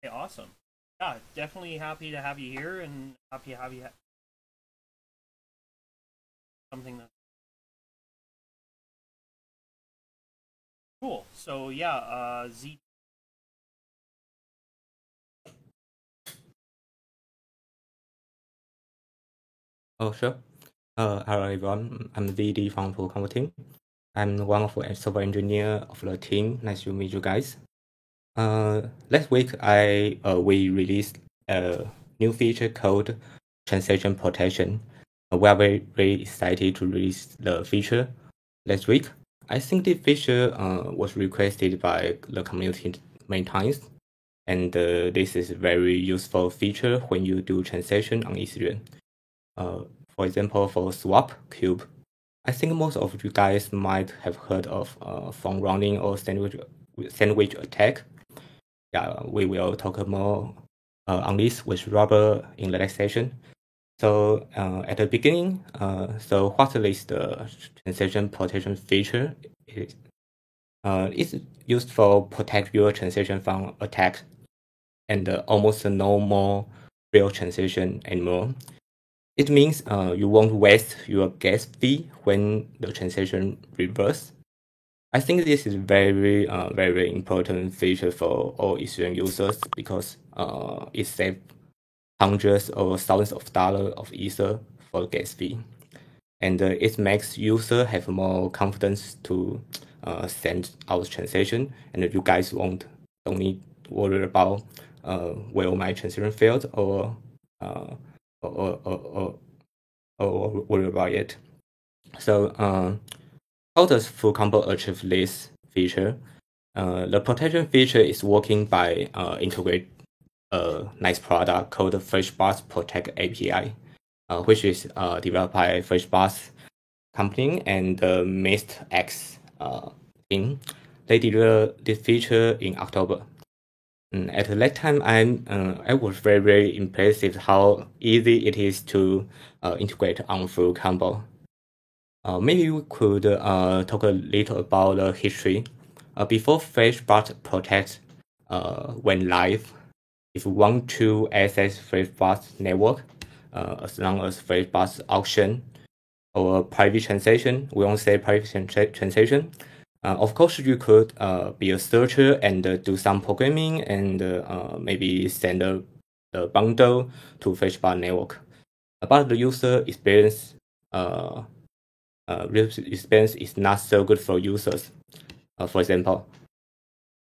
Okay, awesome. Yeah, definitely happy to have you here and happy to have you something that's cool. So yeah, Z. Oh, sure. Hello everyone. I'm VD from Full Computing. I'm one of the software engineer of the team. Nice to meet you guys. Last week we released a new feature called transaction protection. We are very excited to release the feature last week. I think this feature was requested by the community many times, and this is a very useful feature when you do transaction on Ethereum. Uh, for example, for Swap Cube, I think most of you guys might have heard of phone running or sandwich attack. Yeah, we will talk more on this with Robert in the next session. So at the beginning, so what is the transaction protection feature? It's used for protect your transaction from attack and almost no more real transaction anymore. It means you won't waste your gas fee when the transaction reverse. I think this is very important feature for all Ethereum users because it saves hundreds or thousands of dollars of Ether for gas fee, and it makes user have more confidence to send out transaction, and you guys don't need to worry about will my transaction failed uh, or or worry about it. So how does Full Combo achieve this feature? The protection feature is working by integrate a nice product called FreshBox Protect API, which is developed by FreshBox company and the Mist X team. They delivered this feature in October. At that time, I was very impressed how easy it is to integrate on Full Combo. Maybe we could talk a little about the history. Before FreshBot Protect went live, if you want to access FreshBot network, as long as FreshBot auction or private transaction, we won't say private transaction. Of course, you could be a searcher and do some programming and maybe send the bundle to FreshBot network. But the user experience real experience is not so good for users. For example,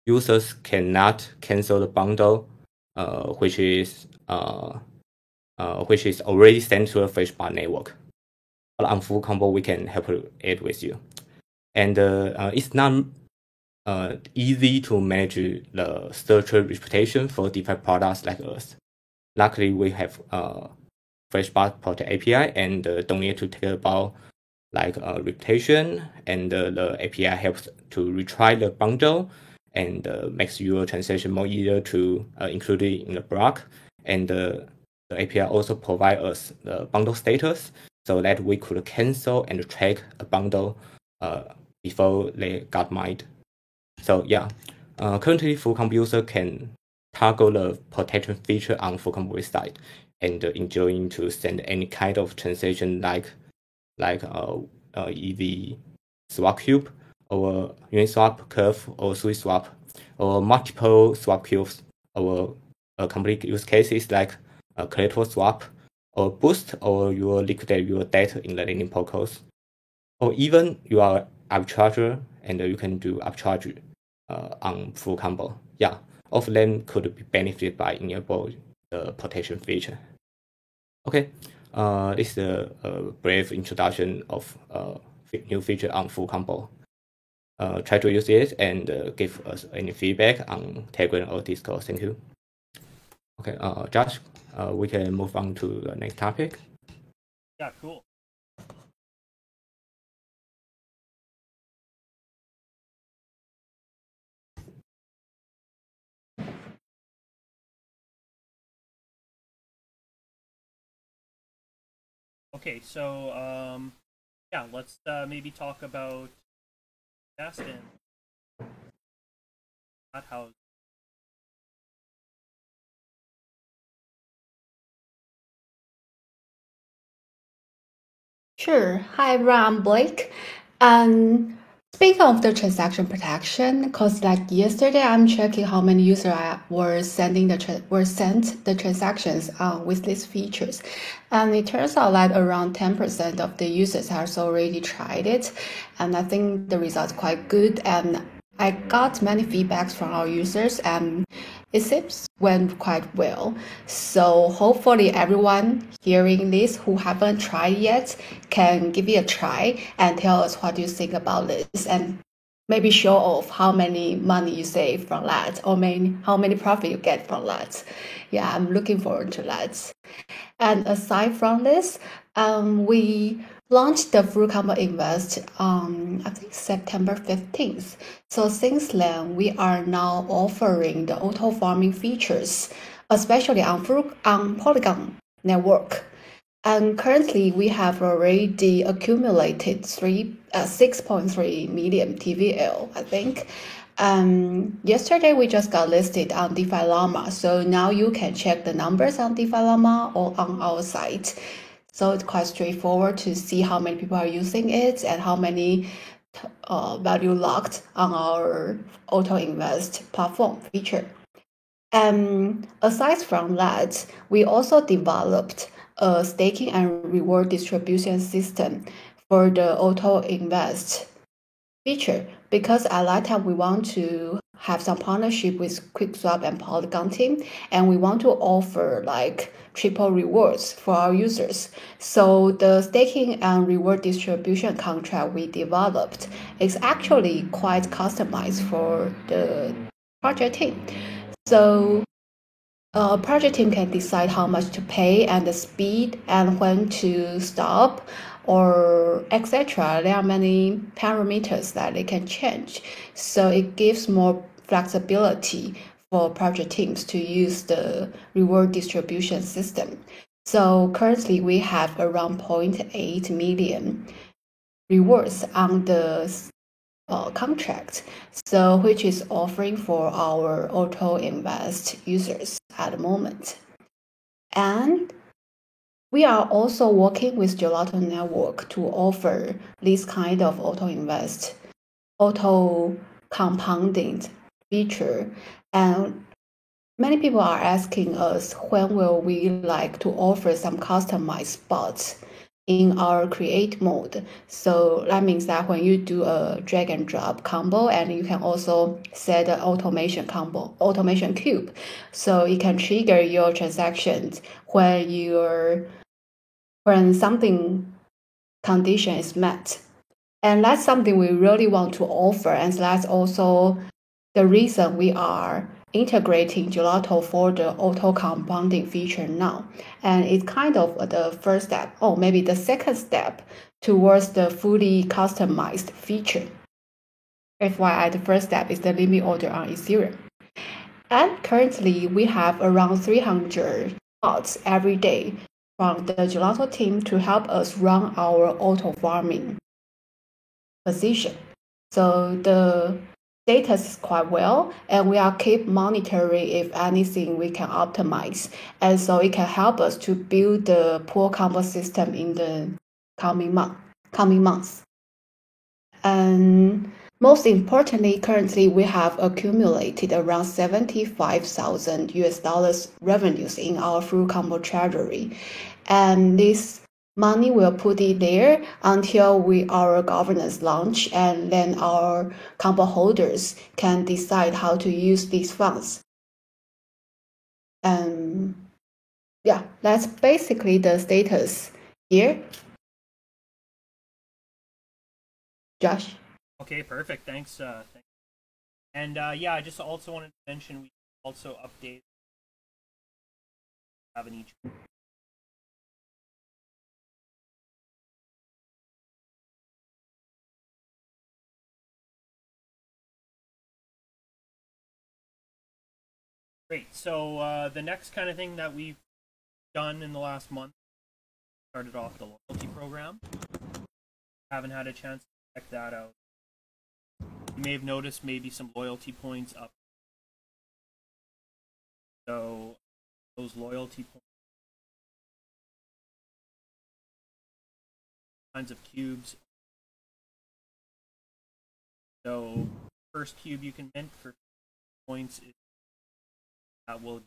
users cannot cancel the bundle, which is already sent to a FreshBot network. But on Full Combo, we can help it with you, and it's not easy to manage the searcher reputation for DeFi products like us. Luckily, we have FreshBot Protect API and don't need to take about like reputation, and the API helps to retry the bundle and makes your transaction more easier to include it in the block. And the API also provide us the bundle status so that we could cancel and track a bundle before they got mined. So yeah, currently Full Combo user can toggle the protection feature on Full Combo side and enjoying to send any kind of transaction like EV swap cube or Uniswap curve or SushiSwap or multiple swap cubes or complete use cases like collateral swap or boost or you liquidate your data in the lending protocols or even you are arbitrager and you can do arbitrage on Full Combo. Yeah, all of them could be benefited by enable the protection feature. Okay, this is a brief introduction of new feature on Full Combo. Try to use it and give us any feedback on Telegram or Discord. Thank you. Okay, Josh, we can move on to the next topic. Yeah, cool. Okay, so yeah, let's maybe talk about test and not how Sure. Hi, everyone. I'm Blake. And speaking of the transaction protection, because like yesterday, I'm checking how many users were sent the transactions with these features, and it turns out that around 10% of the users has already tried it, and I think the results quite good. And I got many feedbacks from our users, and it seems went quite well. So hopefully everyone hearing this who haven't tried yet can give it a try and tell us what you think about this and maybe show off how many money you save from that or how many profit you get from that. Yeah, I'm looking forward to that. And aside from this, we launched the Full Combo Invest I think September 15th. So since then, we are now offering the auto farming features, especially on Polygon network. And currently, we have already accumulated 6.3 million TVL, I think. Yesterday, we just got listed on DeFi Llama. So now you can check the numbers on DeFi Llama or on our site. So it's quite straightforward to see how many people are using it and how many value locked on our auto invest platform feature. And aside from that, we also developed a staking and reward distribution system for the auto invest feature because at that time we want to have some partnership with QuickSwap and Polygon team, and we want to offer like triple rewards for our users. So the staking and reward distribution contract we developed is actually quite customized for the project team. So project team can decide how much to pay and the speed and when to stop or etc. There are many parameters that they can change. So it gives more flexibility for project teams to use the reward distribution system. So currently we have around 0.8 million rewards on the contract, so which is offering for our auto invest users at the moment. And we are also working with Gelato Network to offer this kind of auto invest, auto compounding feature. And many people are asking us when will we like to offer some customized spots in our create mode. So that means that when you do a drag and drop combo, and you can also set an automation cube. So it can trigger your transactions when something condition is met. And that's something we really want to offer. And that's also the reason we are integrating Gelato for the auto compounding feature now. And it's kind of the first step, or maybe the second step towards the fully customized feature. FYI, the first step is the limit order on Ethereum. And currently, we have around 300 bots every day from the Gelato team to help us run our auto farming position. So the status is quite well, and we are keep monitoring if anything we can optimize, and so it can help us to build the pool combo system in the coming months. And most importantly, currently we have accumulated around 75,000 US dollars revenues in our full combo treasury, and this money will put it there until our governance launch, and then our combo holders can decide how to use these funds. And yeah, that's basically the status here. Josh. Okay, perfect. Thanks. And yeah, I just also wanted to mention we also update having each. Great. So the next kind of thing that we've done in the last month started off the loyalty program. Haven't had a chance to check that out. You may have noticed maybe some loyalty points up. So those loyalty points kinds of cubes. So first cube you can mint for points is that will.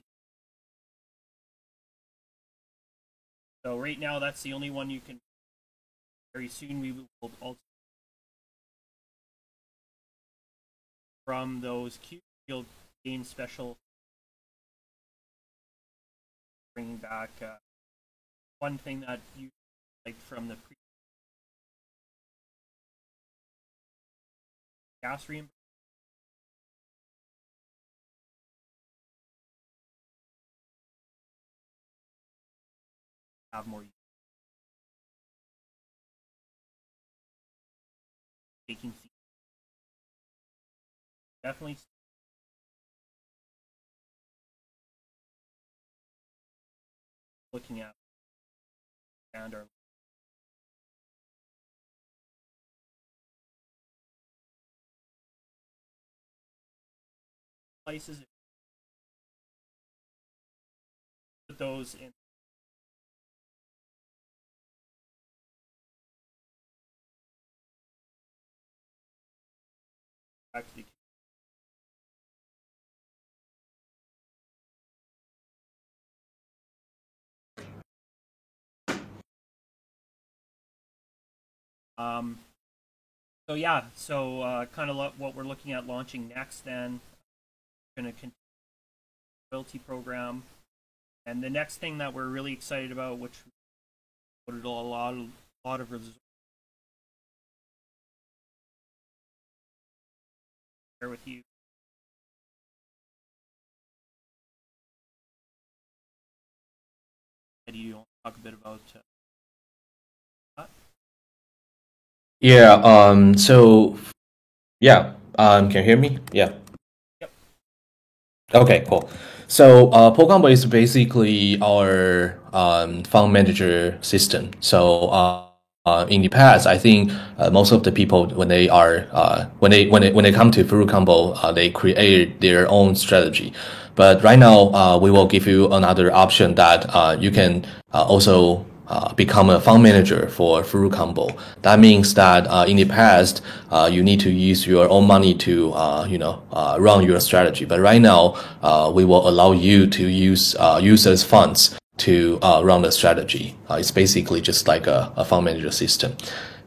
So right now that's the only one you can. Very soon we will also from those cubes you'll gain special. Bringing back one thing that you like from the gas reimbursement. Have more taking seats. Definitely looking at and our places. Put those in. Back to the so yeah, so kind of what we're looking at launching next. Then we're going to continue the loyalty program, and the next thing that we're really excited about, which we put a lot of resources share with you. Do you want to talk a bit about that? Yeah. So yeah. Can you hear me? Yeah. Yep. Okay. Cool. So PoleCombo is basically our fund manager system. So in the past, I think most of the people when they come to FuruCombo, they create their own strategy. But right now, we will give you another option that you can also become a fund manager for FuruCombo. That means that in the past, you need to use your own money to run your strategy. But right now, we will allow you to use users' funds to run the strategy. It's basically just like a fund manager system.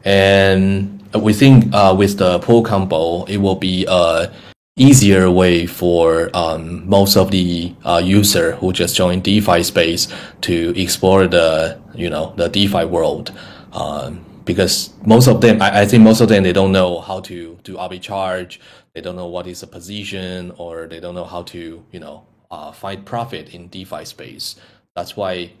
And we think with the PoleCombo, it will be a easier way for most of the user who just joined DeFi space to explore the DeFi world. Because most of them, I think most of them, they don't know how to do arbitrage. They don't know what is a position, or they don't know how to find profit in DeFi space. That's why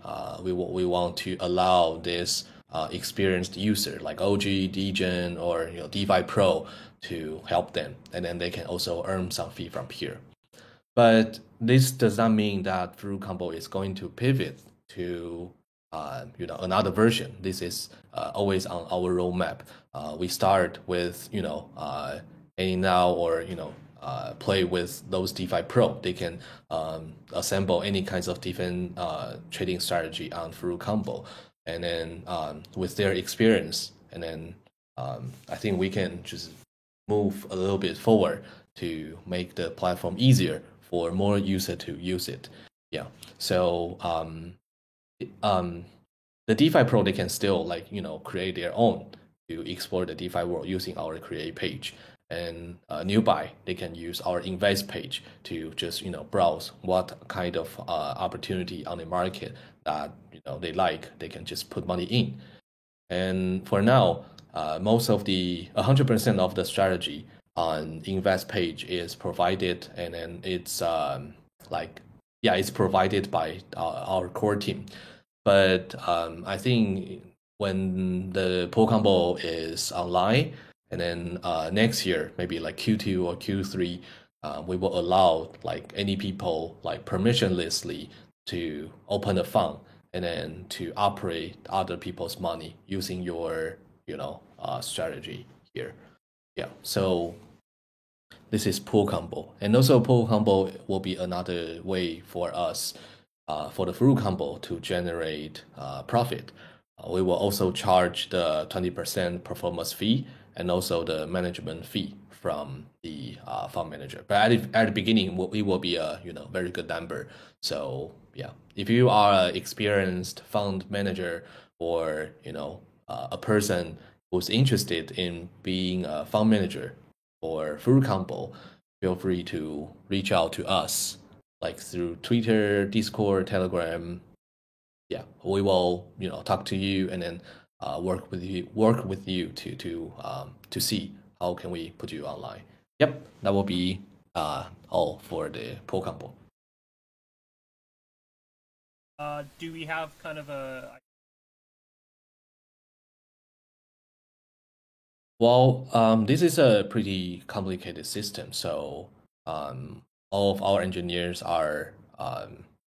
we want to allow this experienced user like OG, Degen, or DeFi Pro to help them, and then they can also earn some fee from here. But this does not mean that FuruCombo is going to pivot to another version. This is always on our roadmap. We start with any now or play with those DeFi Pro. They can assemble any kinds of different trading strategy on FuruCombo, and then with their experience, and then I think we can just move a little bit forward to make the platform easier for more user to use it. Yeah. So the DeFi Pro, they can still create their own to explore the DeFi world using our create page. And newbie, they can use our invest page to just browse what kind of opportunity on the market that they like. They can just put money in. And for now, most of the 100% of the strategy on invest page is provided, and then it's it's provided by our core team. But I think when the PoleCombo is online, and then next year, maybe like Q2 or Q3, we will allow any people permissionlessly to open a fund and then to operate other people's money using your strategy here. Yeah. So this is PoleCombo, and also PoleCombo will be another way for us for the FuruCombo to generate profit. we will also charge the 20% performance fee and also the management fee from the fund manager. But at the beginning, it will be a very good number. So yeah, if you are an experienced fund manager or a person who's interested in being a fund manager or full combo, feel free to reach out to us like through Twitter, Discord, Telegram. Yeah, we will talk to you and then work with you to see how can we put you online. Yep, that will be all for the pool combo. Do we have kind of a... Well, this is a pretty complicated system, so all of our engineers are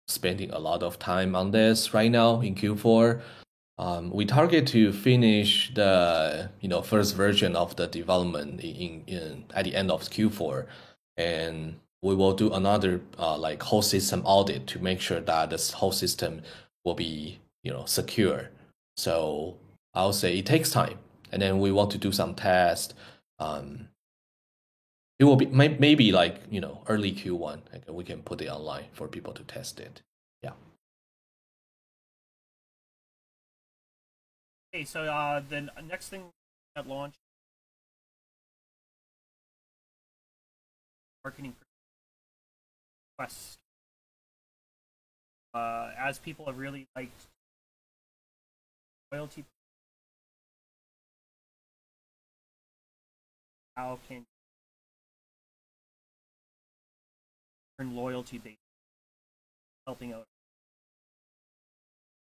spending a lot of time on this right now in Q4. We target to finish the first version of the development in at the end of Q4, and we will do another like whole system audit to make sure that this whole system will be secure. So I'll say it takes time, and then we want to do some tests. It will be maybe like early Q1, like we can put it online for people to test it. Yeah. Okay, so the next thing at launch, marketing Quest. As people have really liked loyalty, how can earn loyalty base, helping out.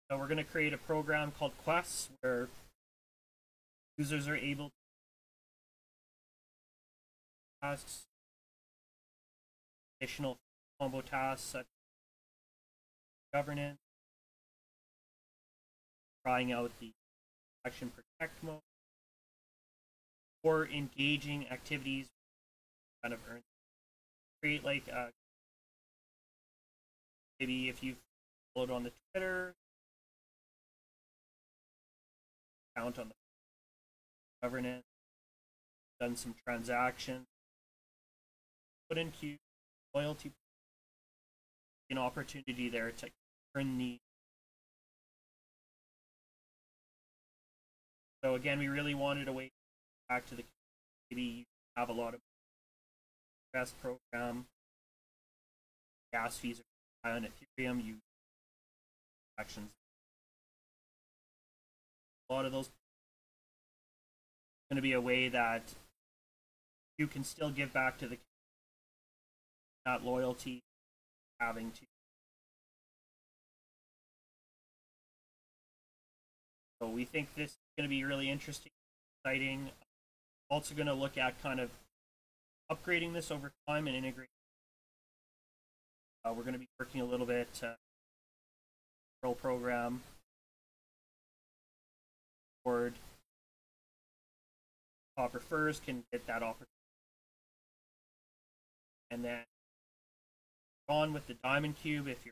So we're going to create a program called Quests where users are able to tasks, additional combo tasks such as governance, trying out the action protect mode, or engaging activities kind of earn. Create like maybe if you've followed on the Twitter account on the governance, done some transactions, put in queue, loyalty, an opportunity there to earn the. So again, we really wanted a way back to the community. You have a lot of best program, gas fees are high on Ethereum. You actions. A lot of those going to be a way that you can still give back to the that loyalty, having to. So we think this is going to be really interesting, exciting. Also going to look at kind of upgrading this over time and integrating. We're going to be working a little bit program board. Top refers can get that opportunity, and then on with the diamond cube. If you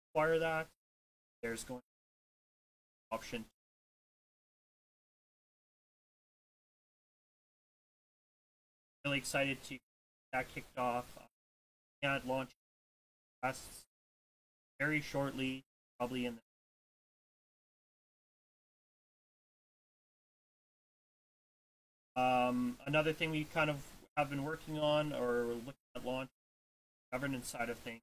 acquire that, there's going to be an option. Really excited to get that kicked off. And launch tests very shortly, probably in the another thing we kind of have been working on or looking at launch governance side of things.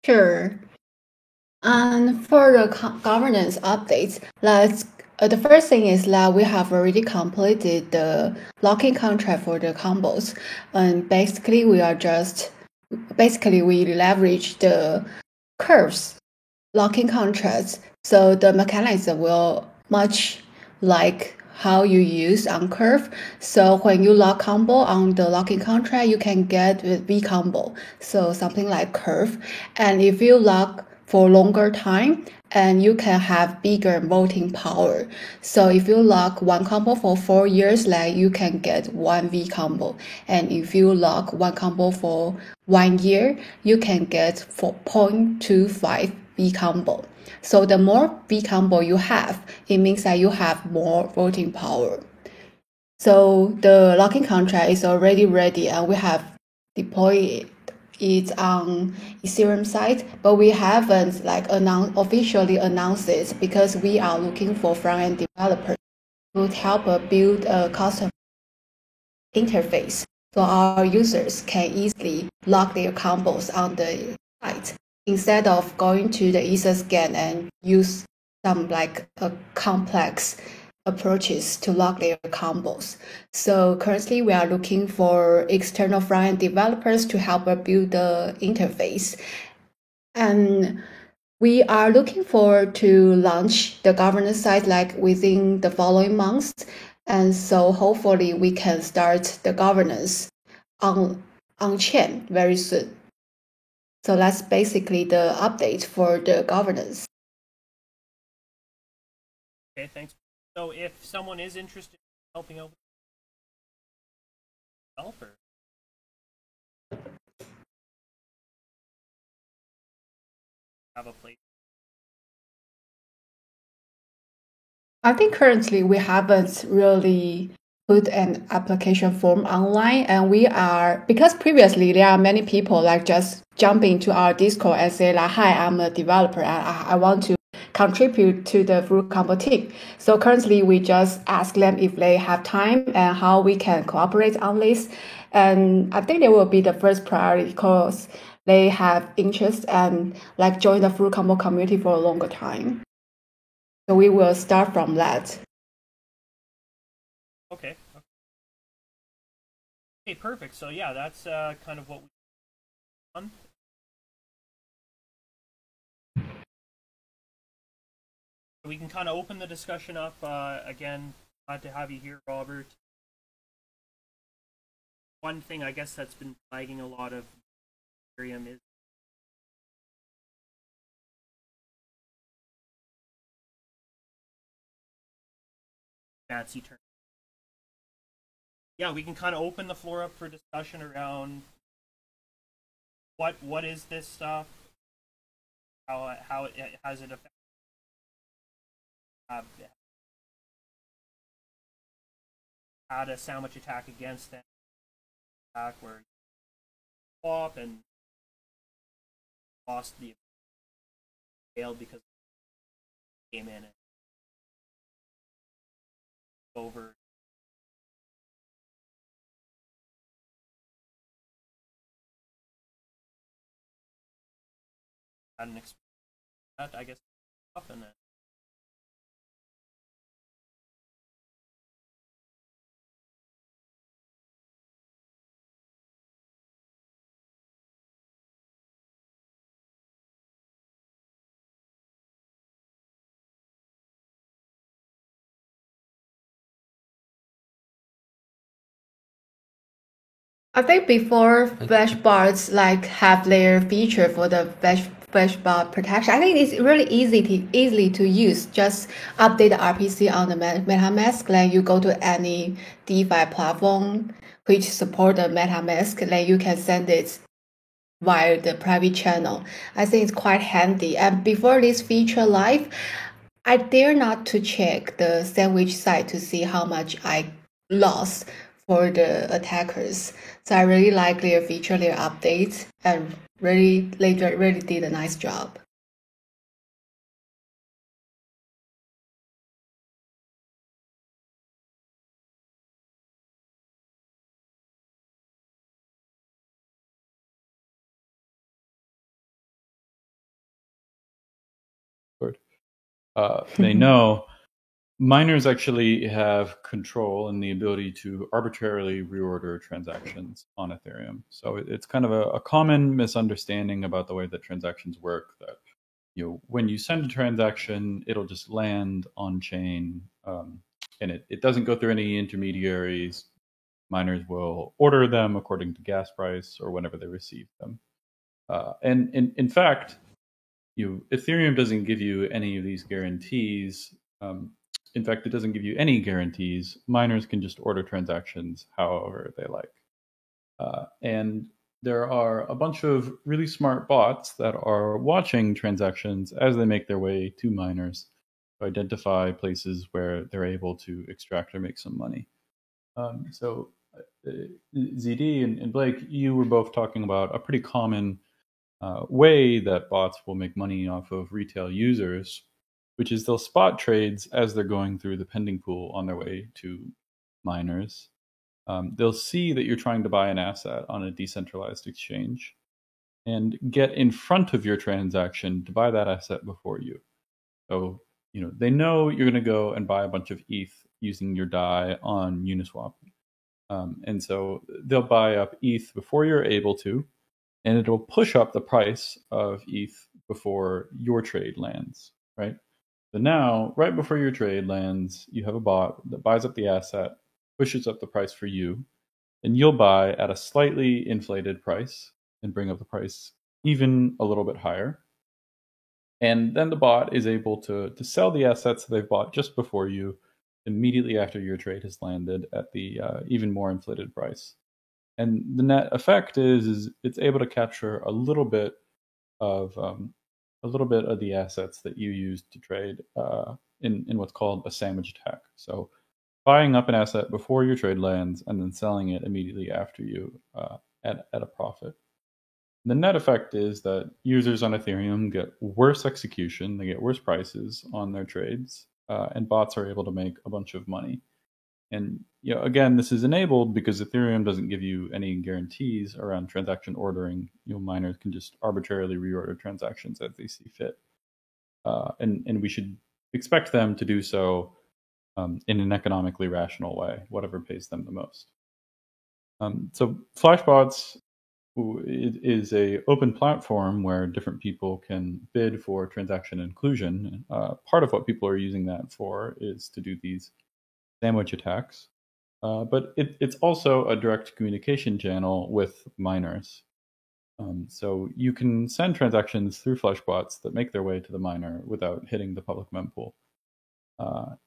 Sure. And for the governance updates, the first thing is that we have already completed the locking contract for the combos, and basically we leverage the curves locking contracts, so the mechanism will much like how you use on curve. So when you lock combo on the locking contract, you can get with V combo, so something like curve. And if you lock for longer time, and you can have bigger voting power. So if you lock one combo for 4 years, like you can get one V combo. And if you lock one combo for 1 year, you can get 0.25 V combo. So the more V combo you have, it means that you have more voting power. So the locking contract is already ready, and we have deployed it on Ethereum side, but we haven't officially announced it because we are looking for front-end developers to help build a custom interface so our users can easily lock their combos on the site instead of going to the Etherscan and use some complex approaches to lock their combos. So currently we are looking for external front-end developers to help build the interface. And we are looking forward to launch the governance side within the following months. And so hopefully we can start the governance on chain very soon. So that's basically the update for the governance. Okay, thanks. So if someone is interested in helping out with developer, have a place. I think currently we haven't really put an application form online, and we are, because previously there are many people just jumping to our Discord and say hi, I'm a developer and I want to contribute to the Fruit Combo team. So currently we just ask them if they have time and how we can cooperate on this. And I think they will be the first priority because they have interest and join the Fruit Combo community for a longer time. So we will start from that. Okay. Okay, perfect. So yeah, that's kind of what we've done. We can kind of open the discussion up again. Glad to have you here, Robert. One thing I guess that's been flagging a lot of Ethereum is fancy terms. Yeah, we can kind of open the floor up for discussion around what is this stuff, how it has it affected. Had a sandwich attack against them, attack where you swap and lost the failed because it came in and over. Hadn't expected that, I guess, often. I think before Flashbots have their feature for the Flashbot protection, I think it's really easy to use. Just update the RPC on the MetaMask. Then you go to any DeFi platform which support the MetaMask. Then you can send it via the private channel. I think it's quite handy. And before this feature live, I dare not to check the sandwich site to see how much I lost for the attackers. So I really like their feature, their updates, and they really did a nice job. They know miners actually have control and the ability to arbitrarily reorder transactions on Ethereum. So it's kind of a common misunderstanding about the way that transactions work, that when you send a transaction, it'll just land on chain, and it doesn't go through any intermediaries. Miners will order them according to gas price or whenever they receive them. And in fact, Ethereum doesn't give you any of these guarantees. In fact, it doesn't give you any guarantees. Miners can just order transactions however they like. And there are a bunch of really smart bots that are watching transactions as they make their way to miners to identify places where they're able to extract or make some money. So ZD and Blake, you were both talking about a pretty common way that bots will make money off of retail users, which is they'll spot trades as they're going through the pending pool on their way to miners. They'll see that you're trying to buy an asset on a decentralized exchange and get in front of your transaction to buy that asset before you. So, they know you're going to go and buy a bunch of ETH using your DAI on Uniswap. And so they'll buy up ETH before you're able to, and it'll push up the price of ETH before your trade lands, right? So now, right before your trade lands, you have a bot that buys up the asset, pushes up the price for you, and you'll buy at a slightly inflated price and bring up the price even a little bit higher. And then the bot is able to sell the assets they've bought just before you immediately after your trade has landed at the even more inflated price. And the net effect is it's able to capture a little bit of the assets that you used to trade in what's called a sandwich attack. So buying up an asset before your trade lands and then selling it immediately after you at a profit. The net effect is that users on Ethereum get worse execution, they get worse prices on their trades, and bots are able to make a bunch of money. And again, this is enabled because Ethereum doesn't give you any guarantees around transaction ordering. Miners can just arbitrarily reorder transactions as they see fit, and we should expect them to do so in an economically rational way, whatever pays them the most. So Flashbots is a open platform where different people can bid for transaction inclusion. Part of what people are using that for is to do these sandwich attacks, but it's also a direct communication channel with miners. So you can send transactions through Flashbots that make their way to the miner without hitting the public mempool.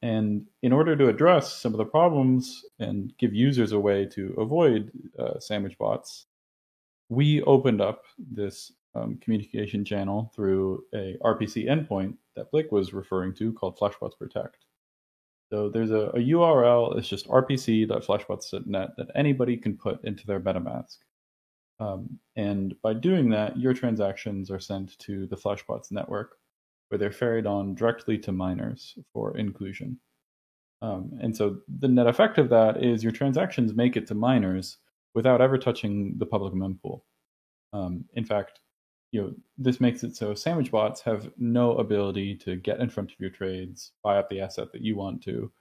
And in order to address some of the problems and give users a way to avoid sandwich bots, we opened up this communication channel through a RPC endpoint that Blake was referring to called Flashbots Protect. So there's a URL, it's just rpc.flashbots.net that anybody can put into their MetaMask. And by doing that, your transactions are sent to the Flashbots network, where they're ferried on directly to miners for inclusion. And so the net effect of that is your transactions make it to miners without ever touching the public mempool. In fact, this makes it so sandwich bots have no ability to get in front of your trades, buy up the asset that you want to,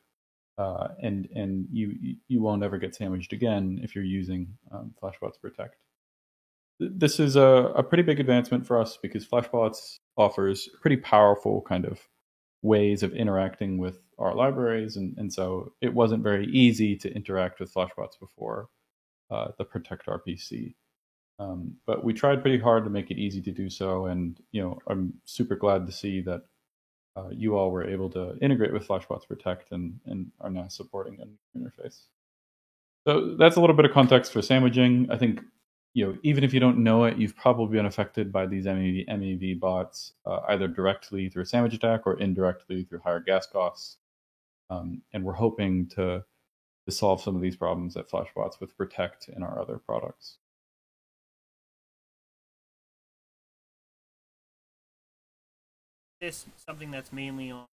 and you won't ever get sandwiched again if you're using Flashbots Protect. This is a pretty big advancement for us because Flashbots offers pretty powerful kind of ways of interacting with our libraries, and so it wasn't very easy to interact with Flashbots before the Protect RPC. But we tried pretty hard to make it easy to do so, and I'm super glad to see that you all were able to integrate with Flashbots Protect and are now supporting a new interface. So that's a little bit of context for sandwiching. I think even if you don't know it, you've probably been affected by these MEV bots either directly through a sandwich attack or indirectly through higher gas costs. And we're hoping to solve some of these problems at Flashbots with Protect and our other products. This something that's mainly on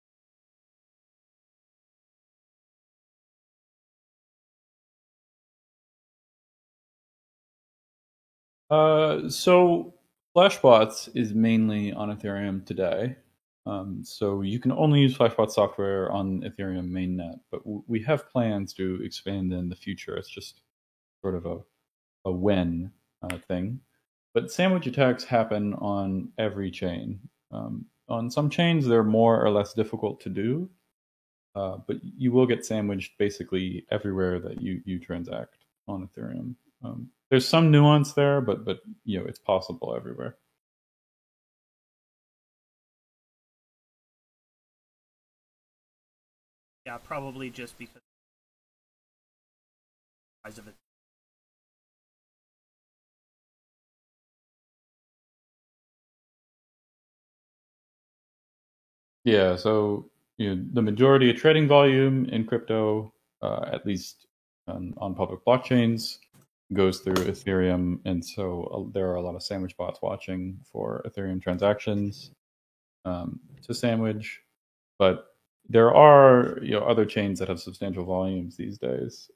so Flashbots is mainly on Ethereum today. So you can only use Flashbots software on Ethereum mainnet, but we have plans to expand in the future. It's just sort of a when thing. But sandwich attacks happen on every chain. On some chains, they're more or less difficult to do, but you will get sandwiched basically everywhere that you transact on Ethereum. There's some nuance there, but it's possible everywhere. yeah, probably just because of the size of it. Yeah, so the majority of trading volume in crypto, at least on public blockchains, goes through Ethereum, and so there are a lot of sandwich bots watching for Ethereum transactions to sandwich. But there are other chains that have substantial volumes these days,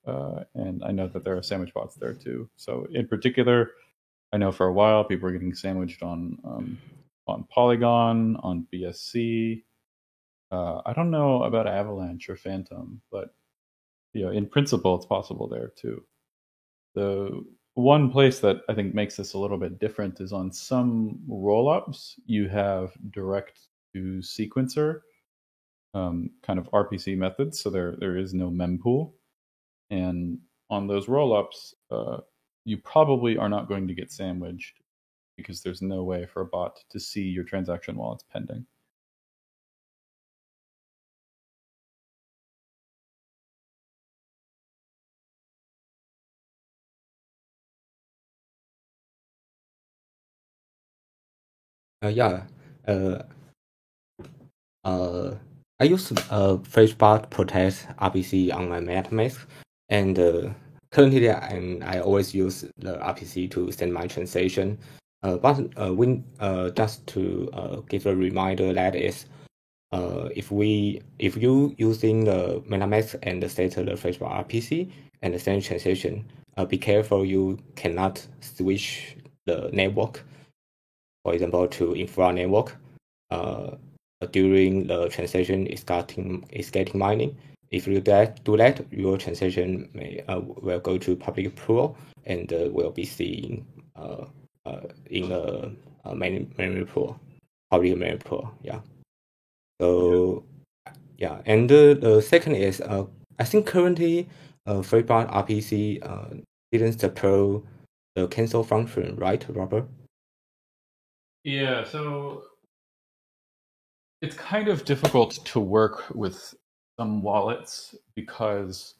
and I know that there are sandwich bots there too. So in particular, I know for a while people were getting sandwiched on Polygon, on BSC. I don't know about Avalanche or Phantom, but in principle, it's possible there too. The one place that I think makes this a little bit different is on some rollups, you have direct to sequencer kind of RPC methods, so there is no mempool, and on those rollups, you probably are not going to get sandwiched because there's no way for a bot to see your transaction while it's pending. Yeah. I use FlashBot Protect RPC on my MetaMask, and currently I always use the RPC to send my transaction. But just to give a reminder that is, if you using the MetaMask and set the FlashBot RPC and send transaction, be careful you cannot switch the network, for example, to infra network. During the transaction is getting mining. If you do that, your transaction will go to public pool and will be seen in the memory pool, public memory pool. Yeah. So yeah, and the second is I think currently FreeBot RPC didn't support the cancel function, right, Robert? Yeah, so it's kind of difficult to work with some wallets because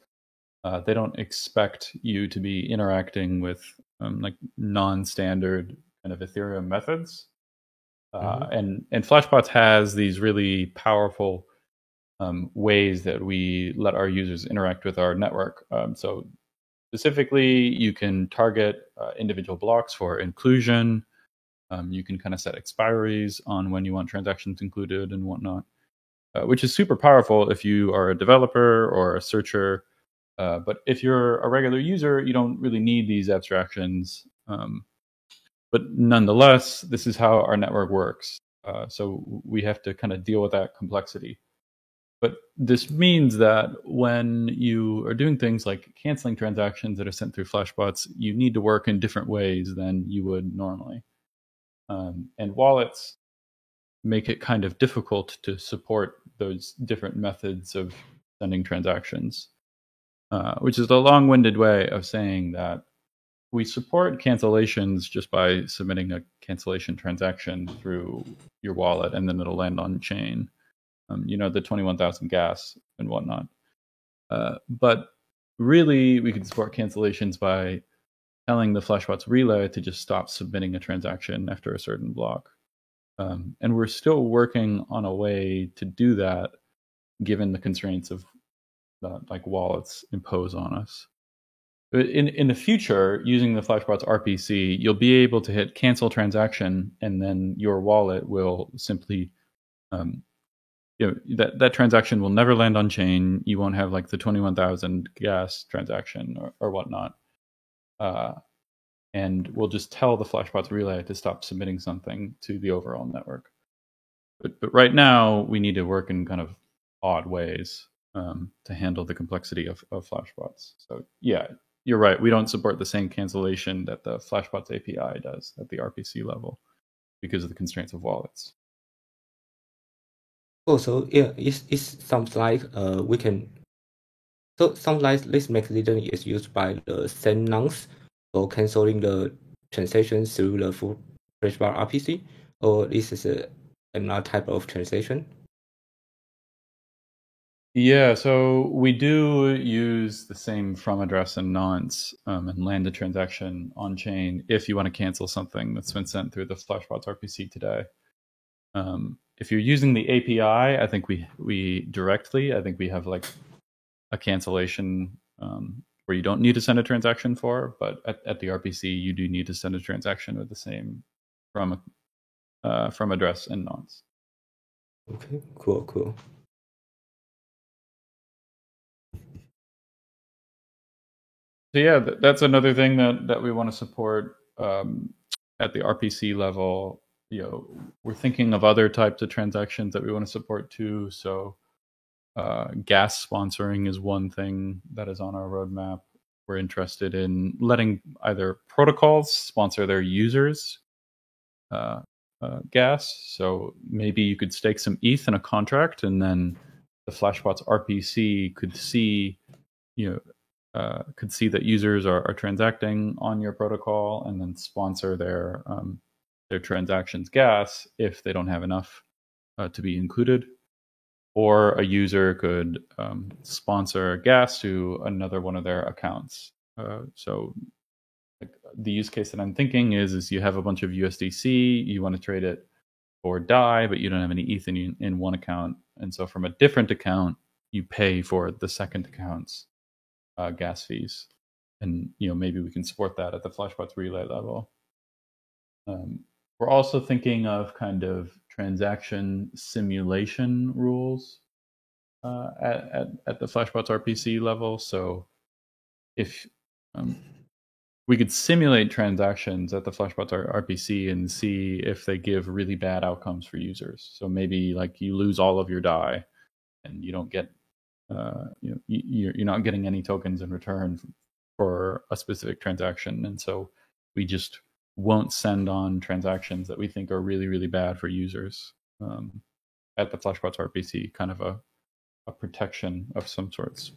they don't expect you to be interacting with like non-standard kind of Ethereum methods. And Flashbots has these really powerful ways that we let our users interact with our network. So specifically, you can target individual blocks for inclusion. You can kind of set expiries on when you want transactions included and whatnot, which is super powerful if you are a developer or a searcher. But if you're a regular user, you don't really need these abstractions. But nonetheless, this is how our network works. So we have to kind of deal with that complexity. But this means that when you are doing things like canceling transactions that are sent through Flashbots, you need to work in different ways than you would normally. And wallets make it kind of difficult to support those different methods of sending transactions, which is a long-winded way of saying that we support cancellations just by submitting a cancellation transaction through your wallet, and then it'll land on chain. The 21,000 gas and whatnot. But really, we can support cancellations by telling the Flashbots relay to just stop submitting a transaction after a certain block. And we're still working on a way to do that, given the constraints of like wallets impose on us. In the future, using the Flashbots RPC, you'll be able to hit cancel transaction, and then your wallet will simply that transaction will never land on chain. You won't have like the 21,000 gas transaction or whatnot. And we'll just tell the Flashbots relay to stop submitting something to the overall network. But right now, we need to work in kind of odd ways to handle the complexity of Flashbots. So yeah, you're right. We don't support the same cancellation that the Flashbots API does at the RPC level because of the constraints of wallets. Oh, so yeah, it sounds like we can. So sounds like this mechanism is used by the send nonce for canceling the transaction through the full FlashBot RPC, or this is another type of transaction. Yeah, so we do use the same from address and nonce and land a transaction on chain if you want to cancel something that's been sent through the Flashbots RPC today. If you're using the API, I think we directly, I think we have like a cancellation where you don't need to send a transaction for, but at the RPC, you do need to send a transaction with the same from address and nonce. Okay, cool. So yeah, that's another thing that we want to support at the RPC level. We're thinking of other types of transactions that we want to support too. So gas sponsoring is one thing that is on our roadmap. We're interested in letting either protocols sponsor their users gas. So maybe you could stake some ETH in a contract, and then the Flashbots RPC could see that users are transacting on your protocol and then sponsor their transactions gas if they don't have enough to be included. Or a user could sponsor gas to another one of their accounts. So the use case that I'm thinking is you have a bunch of USDC, you want to trade it for DAI, but you don't have any ETH in one account. And so from a different account, you pay for the second account's gas fees. And maybe we can support that at the Flashbots Relay level. We're also thinking of kind of transaction simulation rules at the Flashbots RPC level. So if we could simulate transactions at the Flashbots RPC and see if they give really bad outcomes for users. So maybe like you lose all of your DAI and you don't get, you're not getting any tokens in return for a specific transaction. And so we just won't send on transactions that we think are really, really bad for users at the Flashbots RPC, kind of a protection of some sorts.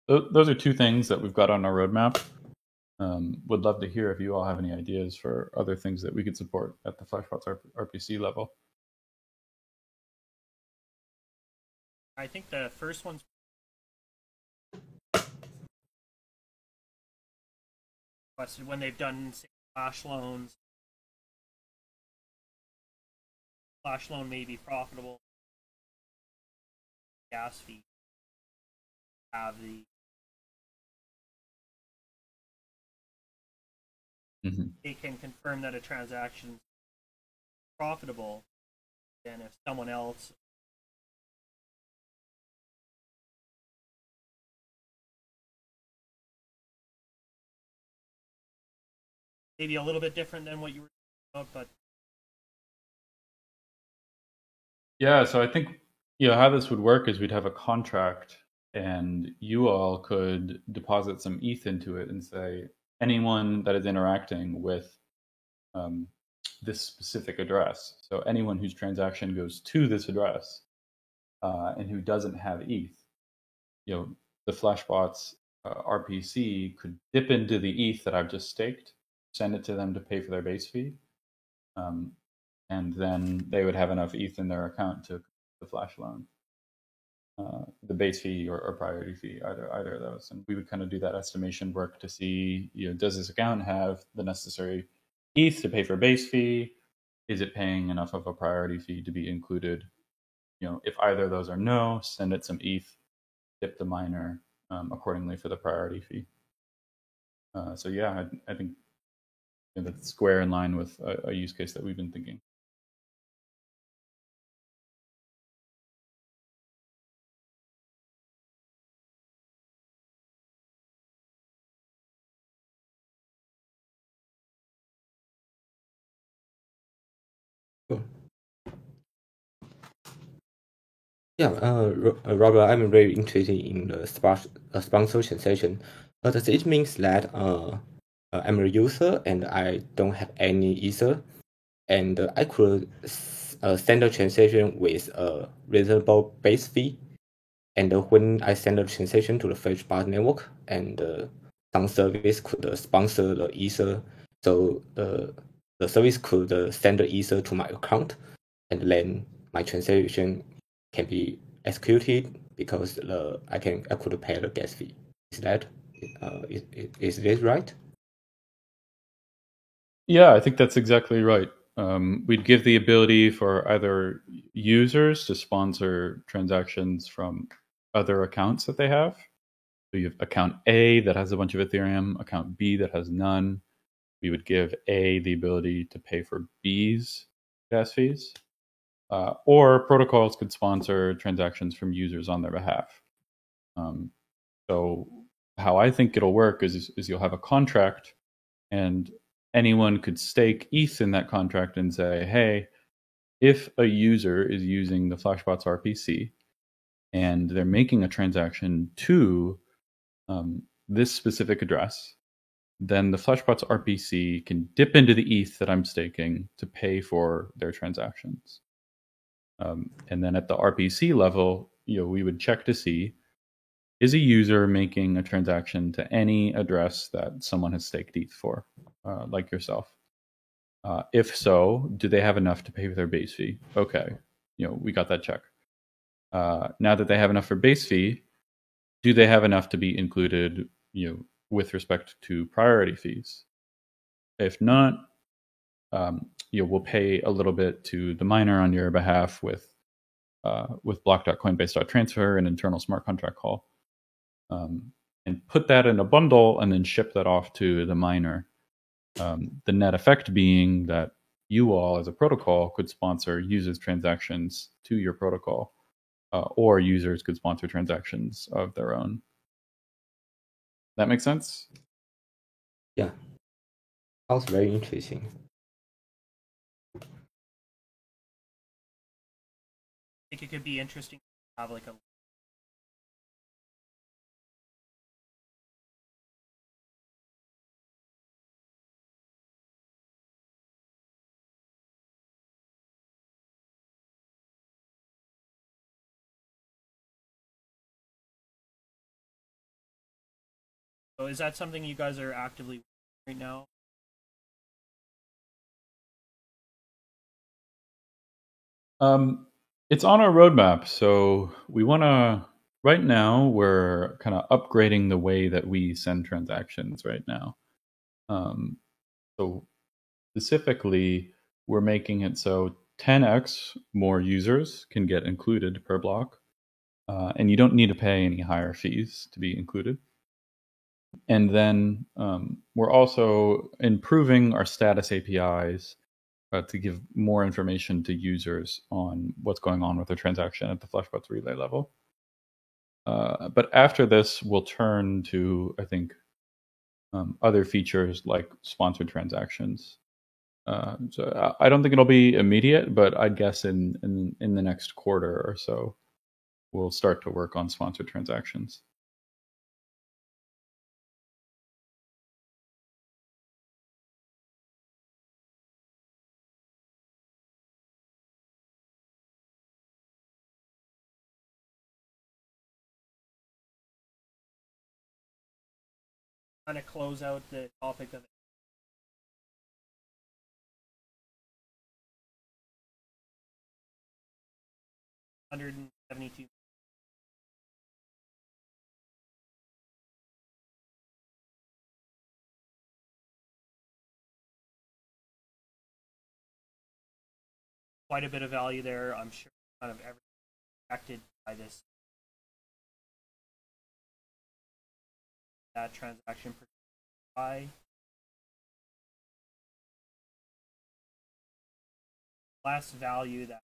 Those are two things that we've got on our roadmap. Would love to hear if you all have any ideas for other things that we could support at the Flashbots RPC level. I think the first one's requested when they've done flash loans. Flash loan may be profitable. Gas fee have the they can confirm that a transaction is profitable. Then if someone else maybe a little bit different than what you were talking about, but yeah, so I think how this would work is we'd have a contract and you all could deposit some ETH into it and say anyone that is interacting with this specific address, so anyone whose transaction goes to this address and who doesn't have ETH, the Flashbots RPC could dip into the ETH that I've just staked, send it to them to pay for their base fee, and then they would have enough ETH in their account to the flash loan, the base fee or priority fee, either of those. And we would kind of do that estimation work to see, does this account have the necessary ETH to pay for base fee? Is it paying enough of a priority fee to be included? If either of those are no, send it some ETH, dip the miner accordingly for the priority fee. So yeah, I think that's square in line with a use case that we've been thinking. Yeah, Robert, I'm very interested in the sponsor transaction. Does it mean that I'm a user and I don't have any Ether, and I could send a transaction with a reasonable base fee, and when I send a transaction to the Flashbot network, and some service could sponsor the Ether, so the service could send the Ether to my account, and then my transaction can be executed because I could pay the gas fee. Is that is this right? Yeah, I think that's exactly right. We'd give the ability for either users to sponsor transactions from other accounts that they have. So you have account A that has a bunch of Ethereum, account B that has none. We would give A the ability to pay for B's gas fees. Or protocols could sponsor transactions from users on their behalf. So how I think it'll work is you'll have a contract, and anyone could stake ETH in that contract and say, hey, if a user is using the Flashbots RPC and they're making a transaction to this specific address, then the Flashbots RPC can dip into the ETH that I'm staking to pay for their transactions. And then at the RPC level, we would check to see, is a user making a transaction to any address that someone has staked ETH for, like yourself? If so, do they have enough to pay for their base fee? Okay, we got that check. Now that they have enough for base fee, do they have enough to be included, with respect to priority fees? If not, we'll pay a little bit to the miner on your behalf with block.coinbase.transfer, an internal smart contract call, and put that in a bundle and then ship that off to the miner. The net effect being that you all as a protocol could sponsor users' transactions to your protocol, or users could sponsor transactions of their own. That makes sense? Yeah. Sounds very interesting. I think it could be interesting to have like a So is that something you guys are actively right now? It's on our roadmap. So we want to, right now, we're kind of upgrading the way that we send transactions right now. So specifically, we're making it so 10x more users can get included per block. And you don't need to pay any higher fees to be included. And then we're also improving our status APIs to give more information to users on what's going on with their transaction at the Flashbots relay level. But after this, we'll turn to, I think, other features like sponsored transactions. So I don't think it'll be immediate, but I'd guess in the next quarter or so, we'll start to work on sponsored transactions. Kind of close out the topic of 172. Quite a bit of value there. I'm sure kind of everything affected by this. That transaction per high. Less value that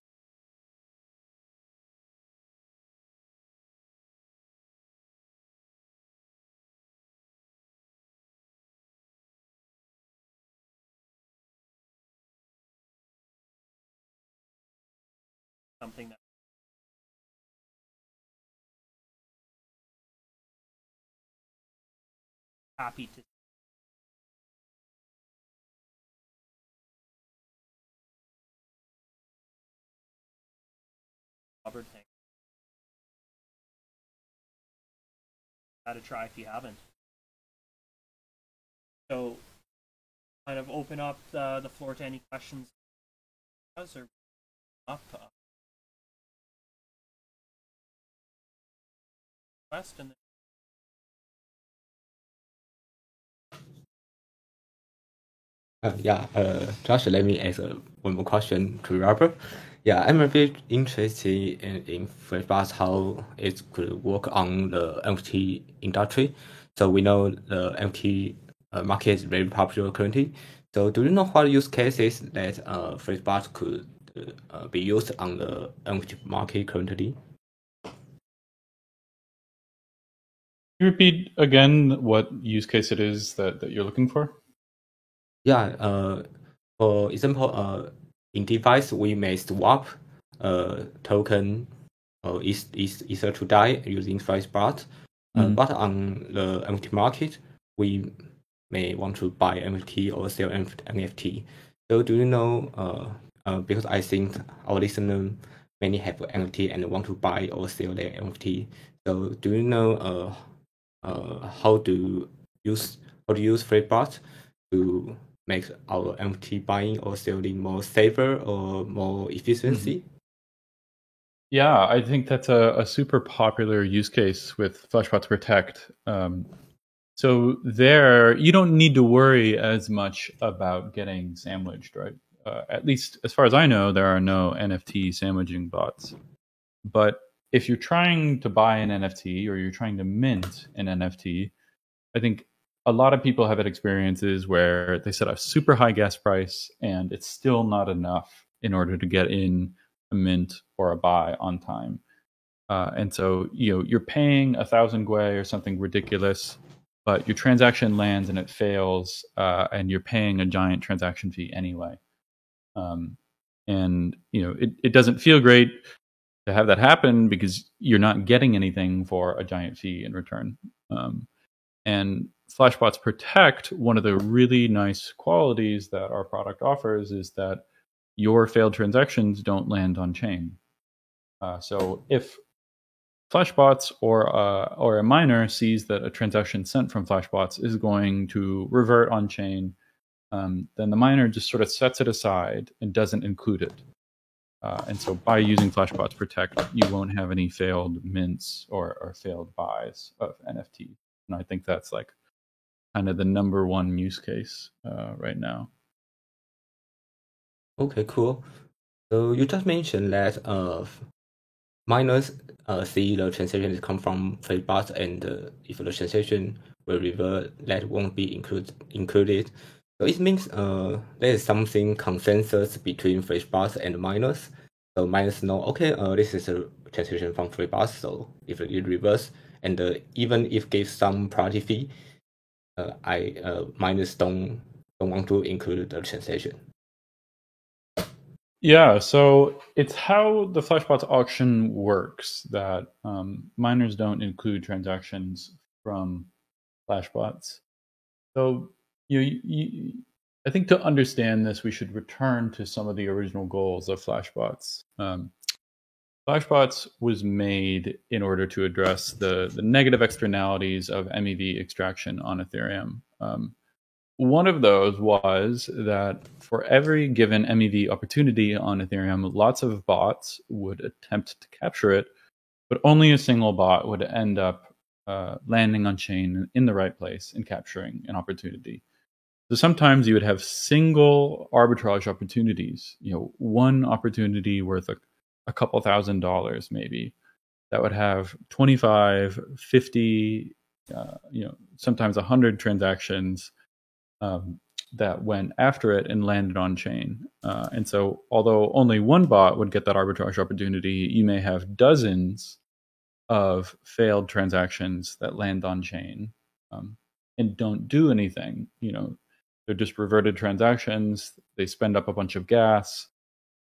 something that happy to cover thing. To try if you haven't. So, kind of open up the floor to any questions. Or up. request, and Josh, let me ask one more question to Robert. Yeah, I'm a bit interested in FlashBots, how it could work on the NFT industry. So we know the NFT market is very popular currently. So do you know what use cases that FlashBots could be used on the NFT market currently? Can you repeat again what use case it is that you're looking for? Yeah, for example, in DeFi, we may swap token Ether to DAI using FlashBot. But on the NFT market, we may want to buy NFT or sell NFT. So do you know, because I think our listeners many have NFT and want to buy or sell their NFT. So do you know how to use FlashBot to make our NFT buying or selling more safer or more efficiency? Yeah, I think that's a super popular use case with FlashBots Protect. So there, you don't need to worry as much about getting sandwiched, right? At least as far as I know, there are no NFT sandwiching bots. But if you're trying to buy an NFT or you're trying to mint an NFT, I think a lot of people have had experiences where they set a super high gas price and it's still not enough in order to get in a mint or a buy on time. And so, you're paying 1,000 Gwei or something ridiculous, but your transaction lands and it fails, and you're paying a giant transaction fee anyway. And it doesn't feel great to have that happen because you're not getting anything for a giant fee in return. And FlashBots Protect, one of the really nice qualities that our product offers is that your failed transactions don't land on chain. So if FlashBots or a miner sees that a transaction sent from FlashBots is going to revert on chain, then the miner just sort of sets it aside and doesn't include it. And so by using FlashBots Protect, you won't have any failed mints or failed buys of NFT. And I think that's like kind of the number one use case right now. Okay, cool. So you just mentioned that miners see the transaction come from FlashBots, and if the transaction will revert, that won't be included. So it means there is something consensus between FlashBots and miners. So miners know, okay, this is a transaction from FlashBots. So if it reverse, and even if gives some priority fee, miners don't want to include the transaction. Yeah, so it's how the FlashBots auction works that miners don't include transactions from FlashBots. So I think to understand this, we should return to some of the original goals of FlashBots. FlashBots was made in order to address the negative externalities of MEV extraction on Ethereum. One of those was that for every given MEV opportunity on Ethereum, lots of bots would attempt to capture it, but only a single bot would end up landing on chain in the right place and capturing an opportunity. So sometimes you would have single arbitrage opportunities, one opportunity worth a couple $1,000s maybe, that would have 25, 50, sometimes 100 transactions that went after it and landed on chain. And so although only one bot would get that arbitrage opportunity, you may have dozens of failed transactions that land on chain and don't do anything. They're just reverted transactions. They spend up a bunch of gas.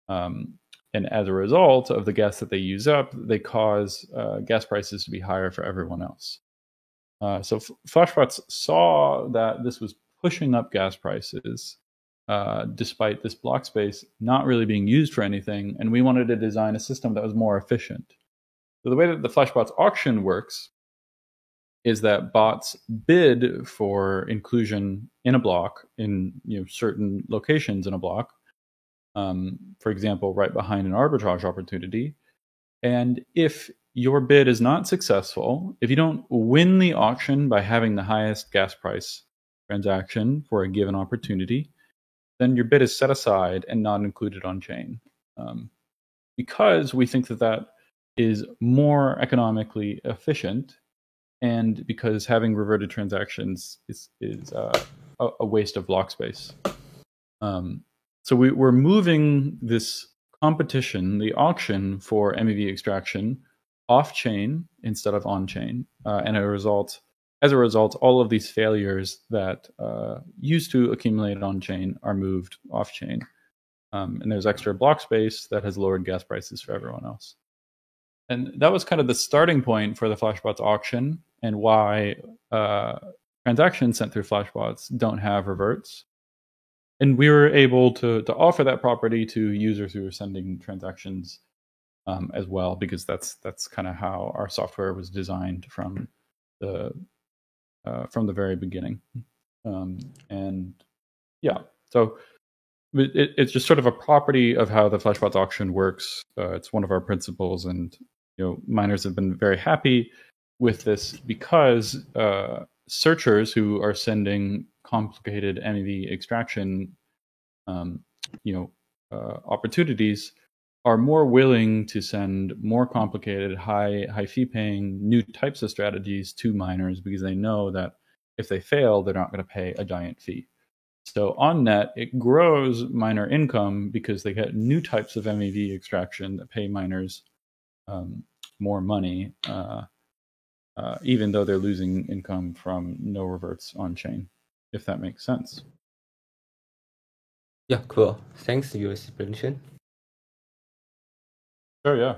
And as a result of the gas that they use up, they cause gas prices to be higher for everyone else. So FlashBots saw that this was pushing up gas prices despite this block space not really being used for anything, and we wanted to design a system that was more efficient. So the way that the FlashBots auction works is that bots bid for inclusion in a block in certain locations in a block, for example, right behind an arbitrage opportunity. And if your bid is not successful, if you don't win the auction by having the highest gas price transaction for a given opportunity, then your bid is set aside and not included on chain. Because we think that that is more economically efficient, and because having reverted transactions is a waste of block space. So we're moving this competition, the auction for MEV extraction, off chain instead of on chain, and as a result, all of these failures that used to accumulate on chain are moved off chain, and there's extra block space that has lowered gas prices for everyone else. And that was kind of the starting point for the Flashbots auction, and why transactions sent through Flashbots don't have reverts. And we were able to offer that property to users who are sending transactions as well, because that's kind of how our software was designed from the very beginning. And yeah, so it's just sort of a property of how the Flashbots auction works. It's one of our principles, and miners have been very happy with this because searchers who are sending complicated MEV extraction opportunities are more willing to send more complicated, high fee paying new types of strategies to miners, because they know that if they fail, they're not going to pay a giant fee. So on net, it grows miner income because they get new types of MEV extraction that pay miners more money, even though they're losing income from no reverts on chain, if that makes sense. Yeah, cool. Thanks for your explanation. Sure, yeah.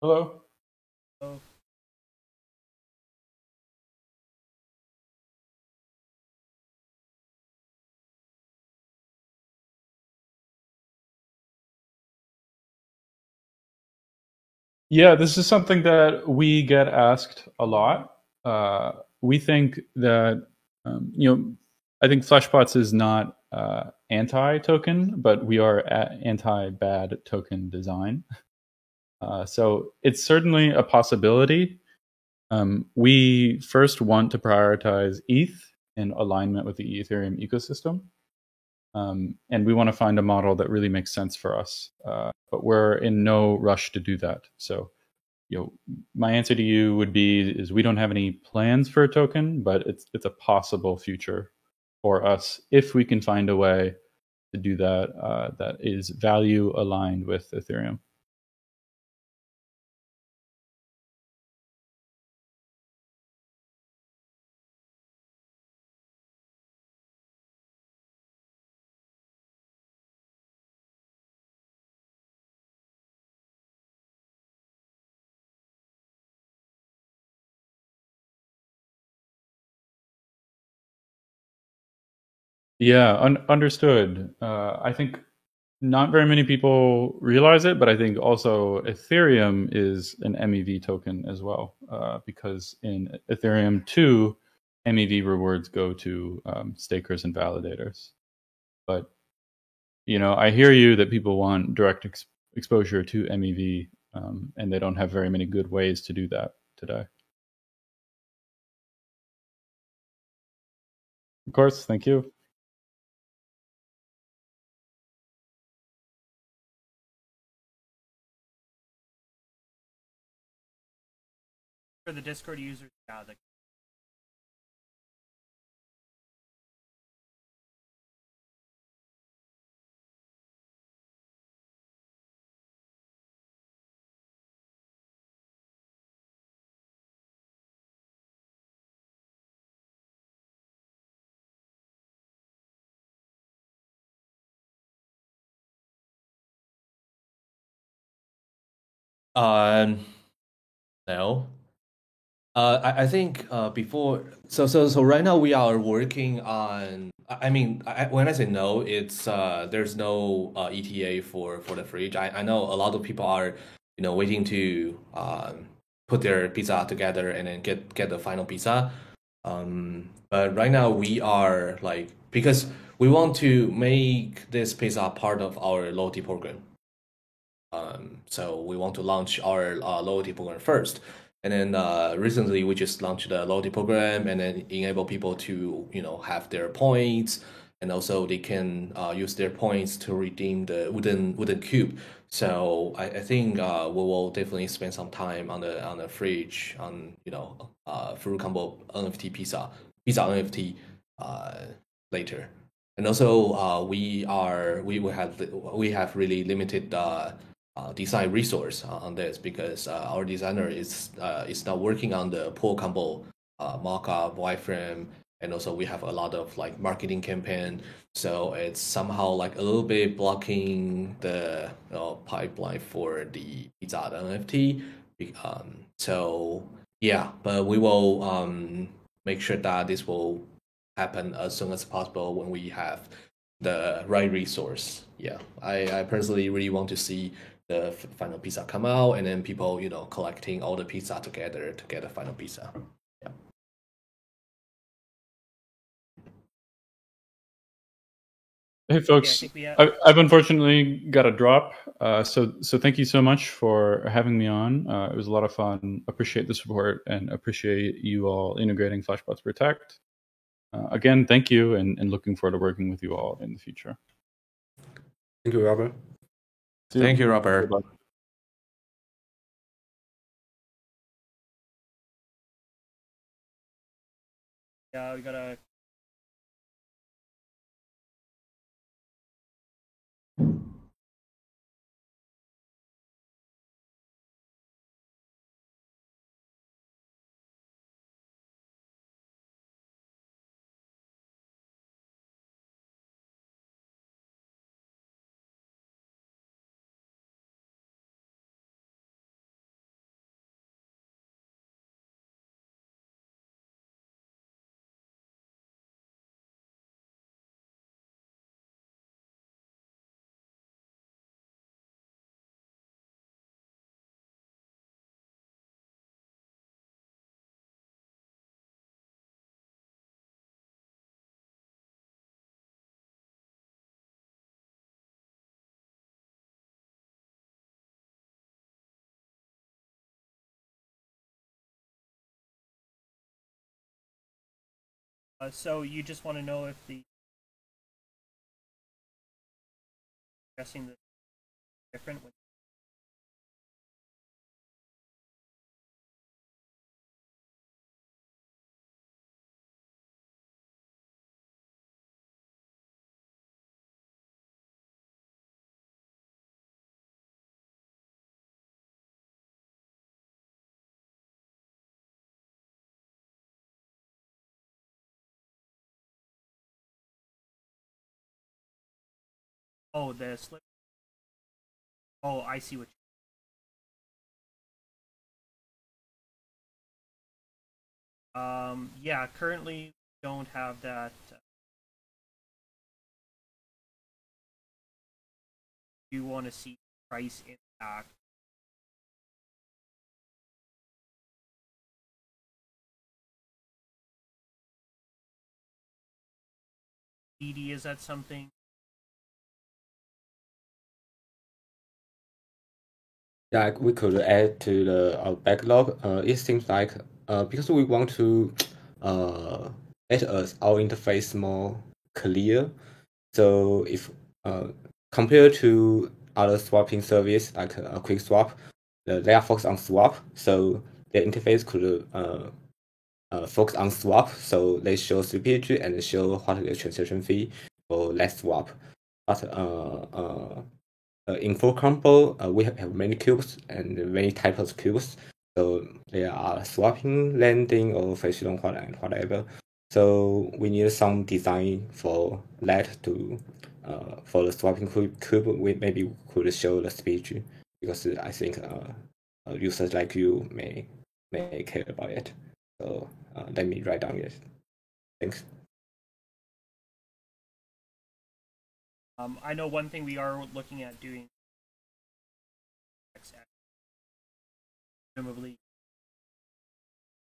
Hello. So, Yeah, this is something that we get asked a lot. We think that, I think Flashbots is not anti-token, but we are anti-bad token design. So it's certainly a possibility. We first want to prioritize ETH in alignment with the Ethereum ecosystem. And we want to find a model that really makes sense for us. But we're in no rush to do that. So, my answer to you would be is we don't have any plans for a token, but it's a possible future for us if we can find a way to do that that is value aligned with Ethereum. Yeah, understood. I think not very many people realize it, but I think also Ethereum is an MEV token as well, because in Ethereum 2, MEV rewards go to stakers and validators. But I hear you that people want direct exposure to MEV, and they don't have very many good ways to do that today. Of course, thank you. for the Discord users, yeah, No. I think before so right now we are working on. I mean, when I say no, it's there's no ETA for the fridge. I know a lot of people are waiting to put their pizza together and then get the final pizza. But right now we are like, because we want to make this pizza part of our loyalty program. So we want to launch our loyalty program first. And then recently we just launched the loyalty program and then enable people to have their points, and also they can use their points to redeem the wooden cube. So I think we will definitely spend some time on the fridge on Fruit Combo NFT pizza NFT later. And also we have really limited design resource on this, because our designer is now working on the pool combo mock-up wireframe, and also we have a lot of like marketing campaign, so it's somehow like a little bit blocking the pipeline for the pizza NFT. So yeah, but we will make sure that this will happen as soon as possible when we have the right resource. Yeah, I personally really want to see the final pizza come out, and then people collecting all the pizza together to get a final pizza. Yeah. Hey folks, I've unfortunately got to drop. So thank you so much for having me on. It was a lot of fun. Appreciate the support and appreciate you all integrating Flashbots Protect. Again, thank you, and looking forward to working with you all in the future. Thank you, Robert. Thank you, Robert. Bye-bye. Yeah, we gotta. So you just want to know if the guessing the different. Oh, the slip. Oh, I see what. Yeah, currently we don't have that. You want to see price impact. DD, is that something? Yeah, we could add to our backlog. It seems like because we want to let our interface more clear. So if compared to other swapping service like a quick swap, they are focused on swap, so their interface could focus on swap. So they show slippage and show what is the transaction fee for less swap. But in Fruit Combo, we have many cubes and many types of cubes. So there are swapping, lending, or face loan, whatever. So we need some design for that to for the swapping cube. We maybe could show the speech, because I think users like you may may care about it. So let me write down it. Thanks. I know one thing we are looking at doing, presumably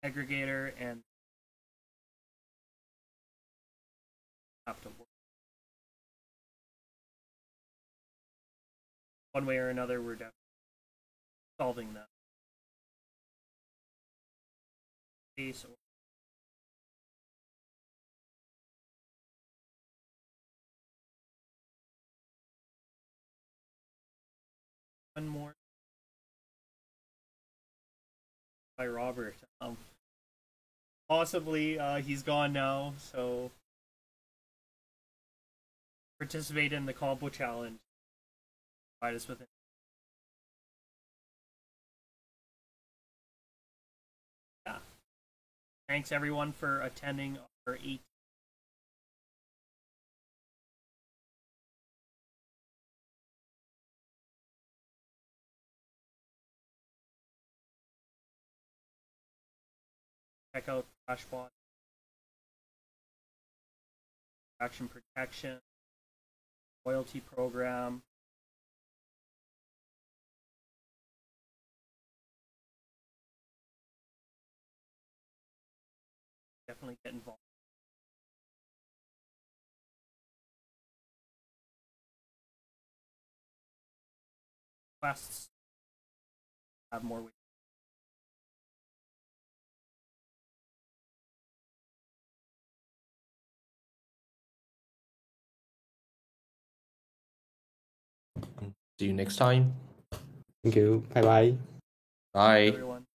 aggregator and have to work one way or another. We're definitely solving that case. One more by Robert. Possibly he's gone now, so participate in the combo challenge. Provide us with it. Yeah. Thanks everyone for attending our 8th. Check out Crashbot. Action protection. Loyalty program. Definitely get involved. Quests have more ways. See you next time. Thank you. Bye bye. Bye. Everyone.